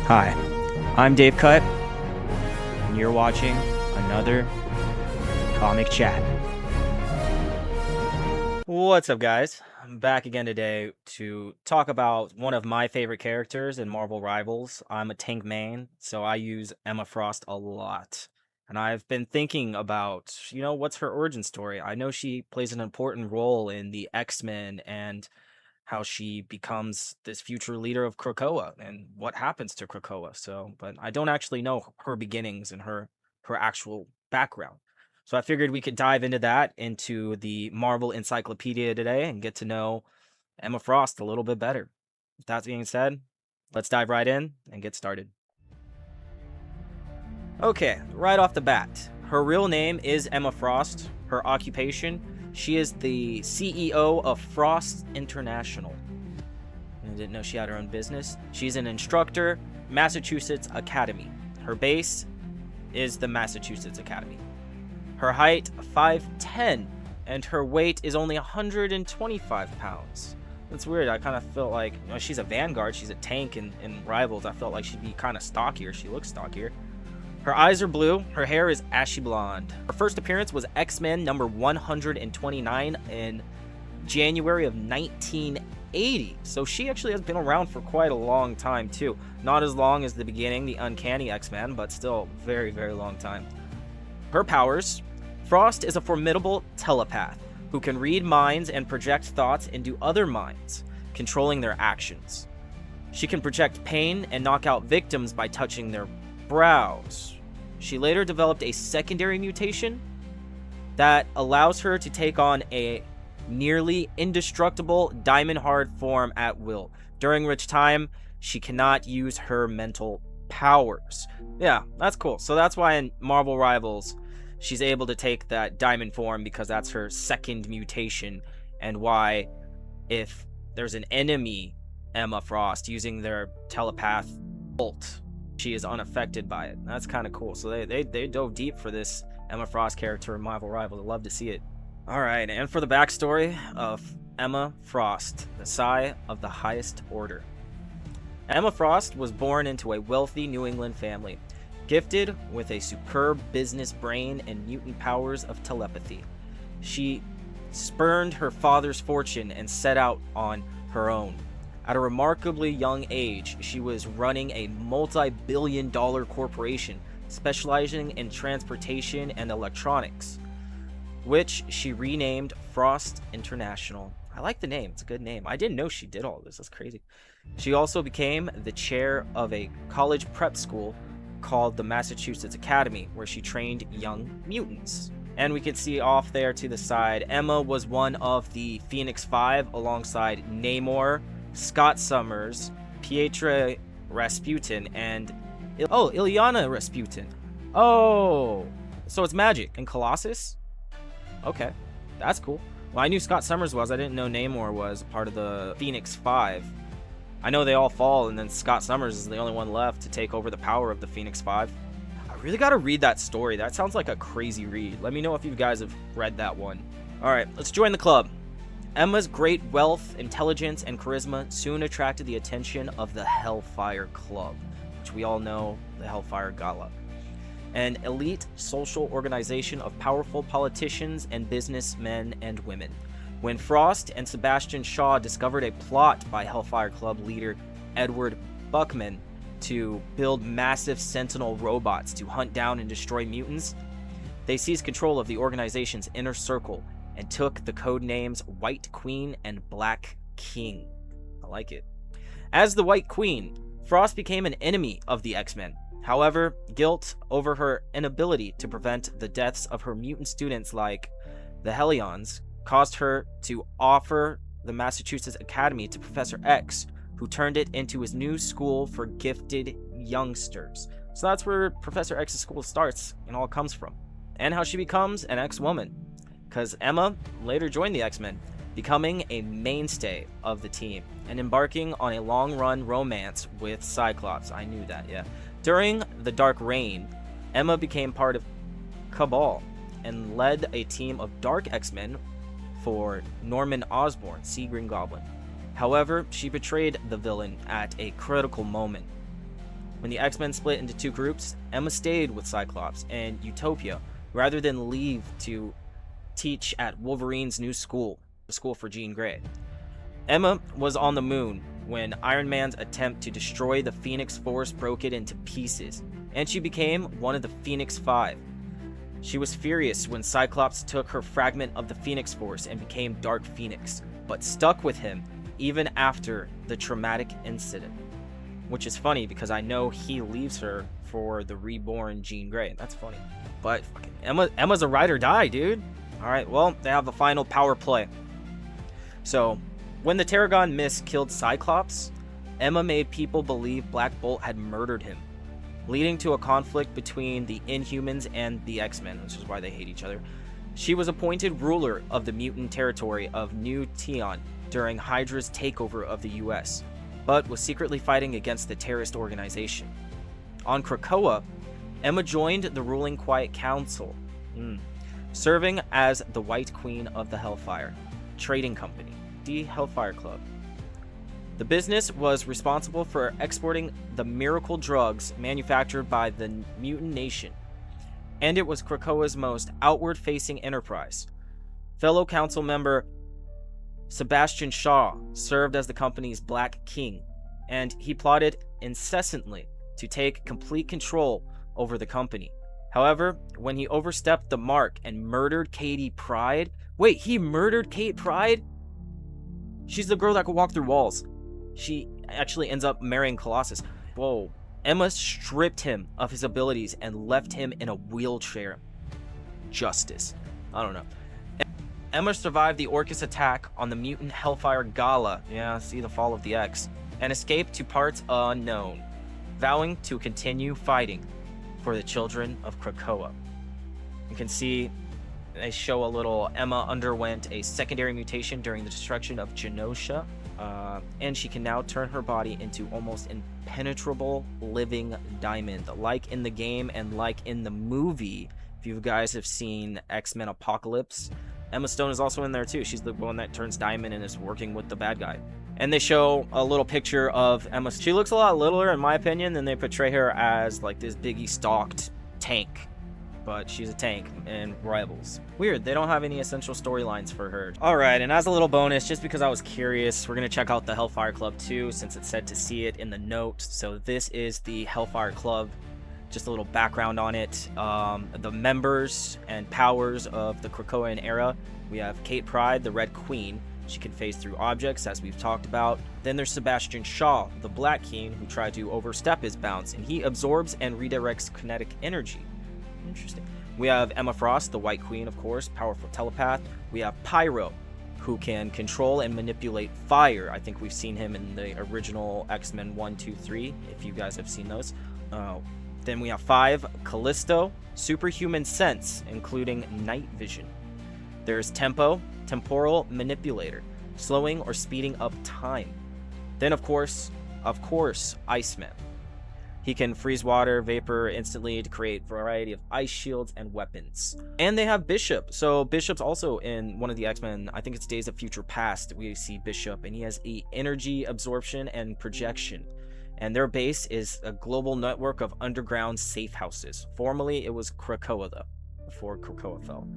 Hi, I'm Dave Cut, and you're watching another Comic Chat. What's up, guys? I'm back again today to talk about one of my favorite characters in Marvel Rivals. I'm a tank main, so I use Emma Frost a lot. And I've been thinking about, what's her origin story? I know she plays an important role in the X-Men and how she becomes this future leader of Krakoa and what happens to Krakoa. So, but I don't actually know her beginnings and her actual background. So I figured we could dive into that into the Marvel Encyclopedia today and get to know Emma Frost a little bit better. With that being said, let's dive right in and get started. Okay, right off the bat, her real name is Emma Frost. Her occupation, she is the CEO of Frost International. I didn't know she had her own business. She's an instructor, Massachusetts Academy. Her base is the Massachusetts Academy. Her height, 5'10", and her weight is only 125 pounds. That's weird. I kind of felt like, she's a Vanguard, she's a tank in Rivals. I felt like she'd be kind of stockier. She looks stockier. Her eyes are blue. Her hair is ashy blonde. Her first appearance was X-Men number 129 in January of 1980. So she actually has been around for quite a long time, too. Not as long as the beginning, the Uncanny X-Men, but still very, very long time. Her powers. Frost is a formidable telepath who can read minds and project thoughts into other minds, controlling their actions. She can project pain and knock out victims by touching their brows. She later developed a secondary mutation that allows her to take on a nearly indestructible diamond hard form at will, during which time she cannot use her mental powers. Yeah, that's cool. So that's why in Marvel Rivals she's able to take that diamond form, because that's her second mutation, and why if there's an enemy Emma Frost using their telepath bolt, she is unaffected by it. That's kind of cool. So they dove deep for this Emma Frost character in Marvel Rivals. I'd love to see it. All right, and for the backstory of Emma Frost, the Psi of the highest order. Emma Frost was born into a wealthy New England family, gifted with a superb business brain and mutant powers of telepathy. She spurned her father's fortune and set out on her own. At a remarkably young age, she was running a multi-billion-dollar corporation specializing in transportation and electronics, which she renamed Frost International. I like the name. It's a good name. I didn't know she did all this. That's crazy. She also became the chair of a college prep school called the Massachusetts Academy, where she trained young mutants. And we can see off there to the side, Emma was one of the Phoenix Five alongside Namor, Scott Summers, Pietra Rasputin, and Ilyana Rasputin. Oh, so it's Magic and Colossus? Okay, that's cool. Well, I knew Scott Summers was. I didn't know Namor was part of the Phoenix Five. I know they all fall, and then Scott Summers is the only one left to take over the power of the Phoenix Five. I really got to read that story. That sounds like a crazy read. Let me know if you guys have read that one. All right, let's join the club. Emma's great wealth, intelligence, and charisma soon attracted the attention of the Hellfire Club, which we all know, the Hellfire Gala, an elite social organization of powerful politicians and businessmen and women. When Frost and Sebastian Shaw discovered a plot by Hellfire Club leader Edward Buckman to build massive Sentinel robots to hunt down and destroy mutants, they seized control of the organization's inner circle and took the code names White Queen and Black King. I like it. As the White Queen, Frost became an enemy of the X-Men. However, guilt over her inability to prevent the deaths of her mutant students like the Hellions caused her to offer the Massachusetts Academy to Professor X, who turned it into his new school for gifted youngsters. So that's where Professor X's school starts and all comes from. And how she becomes an X-woman, because Emma later joined the X-Men, becoming a mainstay of the team and embarking on a long-run romance with Cyclops. I knew that, yeah. During the Dark Reign, Emma became part of Cabal and led a team of Dark X-Men for Norman Osborn, Sea Green Goblin. However, she betrayed the villain at a critical moment When the X-Men split into two groups, Emma stayed with Cyclops and Utopia rather than leave to teach at Wolverine's new school, the school for Jean Grey. Emma was on the moon when Iron Man's attempt to destroy the Phoenix Force broke it into pieces, and she became one of the Phoenix Five. She was furious when Cyclops took her fragment of the Phoenix Force and became Dark Phoenix, but stuck with him even after the traumatic incident. Which is funny because I know he leaves her for the reborn Jean Grey. That's funny. But fucking Emma's a ride or die, dude. Alright, well, they have the final power play. So, when the Terrigon Mist killed Cyclops, Emma made people believe Black Bolt had murdered him, leading to a conflict between the Inhumans and the X-Men, which is why they hate each other. She was appointed ruler of the mutant territory of New Tion during Hydra's takeover of the US, but was secretly fighting against the terrorist organization. On Krakoa, Emma joined the ruling Quiet Council, serving as the White Queen of the Hellfire Trading Company, the Hellfire Club. The business was responsible for exporting the miracle drugs manufactured by the Mutant Nation, and it was Krakoa's most outward-facing enterprise. Fellow council member Sebastian Shaw served as the company's Black King, and he plotted incessantly to take complete control over the company. However, when he overstepped the mark and murdered Katie Pryde... Wait, he murdered Kate Pryde? She's the girl that could walk through walls. She actually ends up marrying Colossus. Whoa. Emma stripped him of his abilities and left him in a wheelchair. Justice. I don't know. Emma survived the Orcus attack on the mutant Hellfire Gala, yeah, see the fall of the X, and escaped to parts unknown, vowing to continue fighting for the children of Krakoa. You can see they show a little Emma underwent a secondary mutation during the destruction of Genosha, and she can now turn her body into almost impenetrable living diamond, like in the game and like in the movie. If you guys have seen X-Men Apocalypse, Emma Stone is also in there too. She's the one that turns diamond and is working with the bad guy. And they show a little picture of Emma. She looks a lot littler, in my opinion, than they portray her as like this biggie stalked tank. But she's a tank in Rivals. Weird, they don't have any essential storylines for her. Alright, and as a little bonus, just because I was curious, we're going to check out the Hellfire Club too, since it said to see it in the note. So this is the Hellfire Club. Just a little background on it. The members and powers of the Krakoan era. We have Kate Pryde, the Red Queen. She can phase through objects, as we've talked about. Then there's Sebastian Shaw, the Black King, who tried to overstep his bounds, and he absorbs and redirects kinetic energy. Interesting. We have Emma Frost, the White Queen, of course, powerful telepath. We have Pyro, who can control and manipulate fire. I think we've seen him in the original X-Men 1, 2, 3, if you guys have seen those. Then we have 5, Callisto, superhuman sense, including night vision. There's Tempo, temporal manipulator, slowing or speeding up time. Then of course, Iceman. He can freeze water, vapor instantly to create a variety of ice shields and weapons. And they have Bishop. So Bishop's also in one of the X-Men, I think it's Days of Future Past, we see Bishop, and he has energy absorption and projection. And their base is a global network of underground safe houses. Formerly, it was Krakoa, though, before Krakoa fell.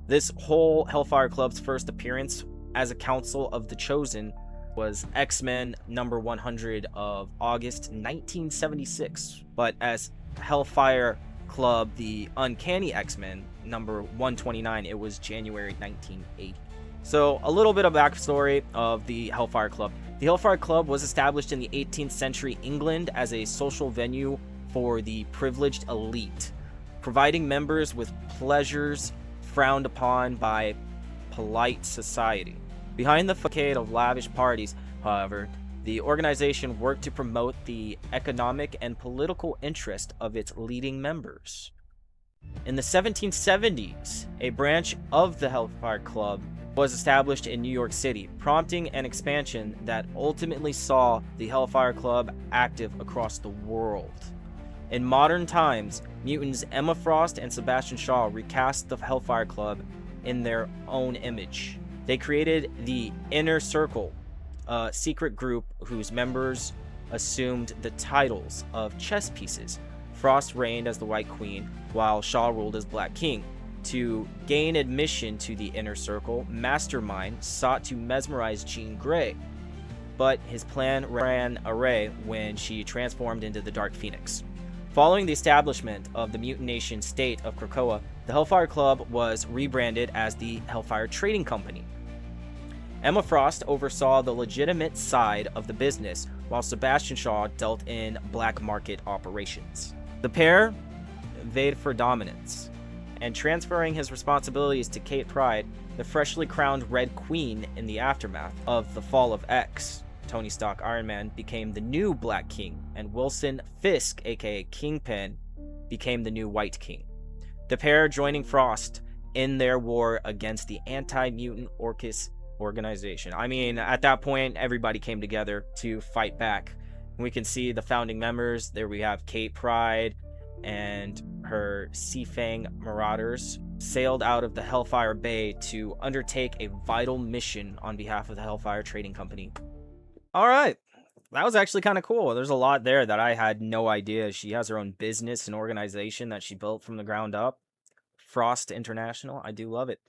This whole Hellfire Club's first appearance as a Council of the Chosen was X-Men number 100 of August 1976. But as Hellfire Club, the Uncanny X-Men number 129, it was January 1980. So a little bit of backstory of the Hellfire Club. The Hellfire Club was established in the 18th century England as a social venue for the privileged elite, providing members with pleasures frowned upon by polite society. Behind the facade of lavish parties, however, the organization worked to promote the economic and political interest of its leading members. In the 1770s, a branch of the Hellfire Club was established in New York City, prompting an expansion that ultimately saw the Hellfire Club active across the world. In modern times, mutants Emma Frost and Sebastian Shaw recast the Hellfire Club in their own image. They created the Inner Circle, a secret group whose members assumed the titles of chess pieces. Frost reigned as the White Queen, while Shaw ruled as Black King. To gain admission to the Inner Circle, Mastermind sought to mesmerize Jean Grey, but his plan ran awry when she transformed into the Dark Phoenix. Following the establishment of the mutant nation state of Krakoa, the Hellfire Club was rebranded as the Hellfire Trading Company. Emma Frost oversaw the legitimate side of the business, while Sebastian Shaw dealt in black market operations. The pair vied for dominance, and transferring his responsibilities to Kate Pryde, the freshly crowned Red Queen in the aftermath of the fall of X, Tony Stark Iron Man became the new Black King, and Wilson Fisk, aka Kingpin, became the new White King. The pair joining Frost in their war against the anti-mutant Orchis organization. I mean, at that point, everybody came together to fight back. We can see the founding members. There we have Kate Pryde and her Seafang Marauders sailed out of the Hellfire Bay to undertake a vital mission on behalf of the Hellfire Trading Company. All right. That was actually kind of cool. There's a lot there that I had no idea. She has her own business and organization that she built from the ground up. Frost International. I do love it.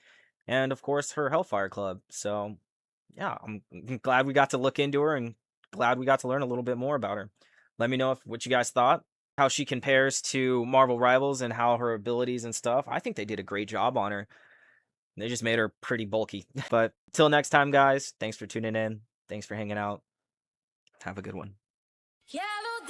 And of course, her Hellfire Club. So, yeah, I'm glad we got to look into her and glad we got to learn a little bit more about her. Let me know what you guys thought, how she compares to Marvel Rivals and how her abilities and stuff. I think they did a great job on her. They just made her pretty bulky. But till next time, guys, thanks for tuning in. Thanks for hanging out. Have a good one. Yellow